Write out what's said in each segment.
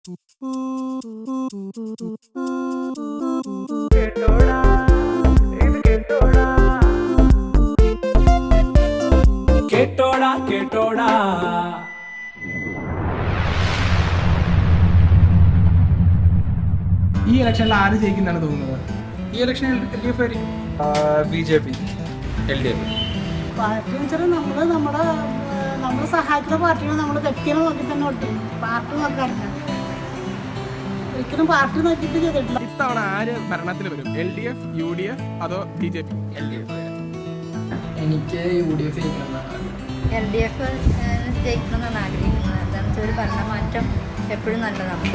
കേട്ടോടാ. ഈ ഇലക്ഷനിൽ ആര് ജയിക്കുന്നതാണ് തോന്നുന്നത്? ഈ ഇലക്ഷനിൽ BJP LDF. പാർട്ടി വെച്ചാൽ നമ്മളെ സഹായിക്കുന്ന പാർട്ടികൾ നമ്മൾ വ്യക്തിയെ നോക്കി തന്നെ വോട്ട് ചെയ്യും. പാർട്ടി നോക്കാറില്ല, ഒരിക്കലും പാർട്ടി നോക്കിയിട്ട് ചെയ്തിട്ടില്ല. ഇത്തവണ ആര് ഭരണത്തിൽ വരും? LDF, UDF അതോ BJP? എനിക്ക് UDF LDF ജയിക്കണമെന്നാണ് ആഗ്രഹിക്കുന്നത്. എന്താണെന്ന് വെച്ചാൽ ഒരു ഭരണമാറ്റം എപ്പോഴും നല്ലതാണ്.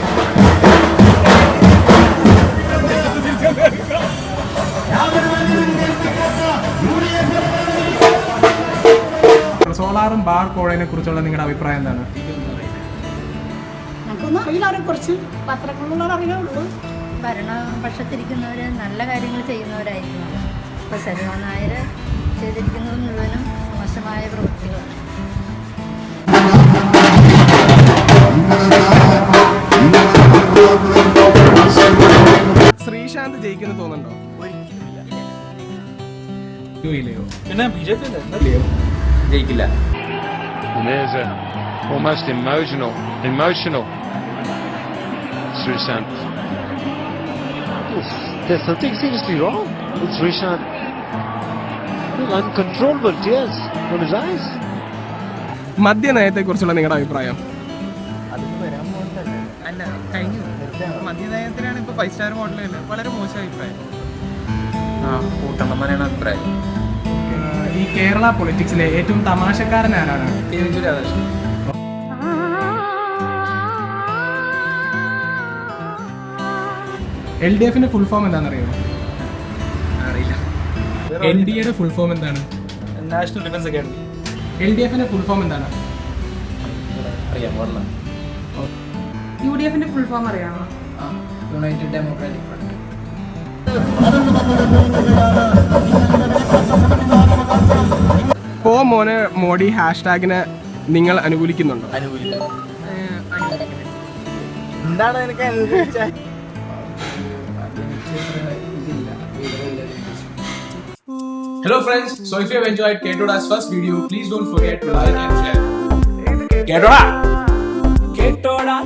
സോളാറും ബാർ കോഴയെ കുറിച്ചുള്ള നിങ്ങളുടെ അഭിപ്രായം എന്താണ്? ഞങ്ങൾക്കൊന്നും അറിയില്ല, അവരെ കുറിച്ച് പത്രങ്ങളിലുള്ള അറിയേ ഉള്ളൂ. ഭരണപക്ഷത്തിരിക്കുന്നവർ നല്ല കാര്യങ്ങൾ ചെയ്യുന്നവരായിരിക്കണം. ഇപ്പോൾ സരിമ നായർ ചെയ്തിരിക്കുന്നത് മുഴുവനും മോശമായ പ്രവൃത്തികളാണ്. ശ്രീശാന്ത് ജയിക്കുന്നു തോന്നുന്നുണ്ടോ? പിന്നെ BJP ജയിക്കില്ല. There's a almost emotional Srishant. There's something seriously wrong with Srishant. Uncontrollable tears from his eyes. മദ്യനയത്തെ കുറിച്ചുള്ള നിങ്ങളുടെ അഭിപ്രായം? അല്ല, കഴിഞ്ഞു. മദ്യനയത്തിനാണ് ഇപ്പോൾ 5 സ്റ്റാർ മോഡൽ വളരെ മോശം അഭിപ്രായം. കൂട്ടണം തന്നെയാണ് അഭിപ്രായം. ഈ കേരള പൊളിറ്റിക്സിലെ ഏറ്റവും തമാശക്കാരൻ ആരാണ്? LDFന്റെ ഫുൾ ഫോം എന്താണെന്നറിയോ? അറിയില്ല. NDAയുടെ ഫുൾ ഫോം എന്താണ്? National defence academy. LDFന്റെ ഫുൾ ഫോം എന്താണ്? UDFന്റെ ഫുൾ ഫോം അറിയാമോ? United democratic front. പോ മോനെ മോഡി ഹാഷ്ടാഗിനെ നിങ്ങൾ അനുകൂലിക്കുന്നുണ്ടോ? എന്താണ് എനിക്ക് അനുഭവിച്ചാൽ Hello friends, so if you have enjoyed Ketoda's first video, please don't forget to like and share. Ketoda.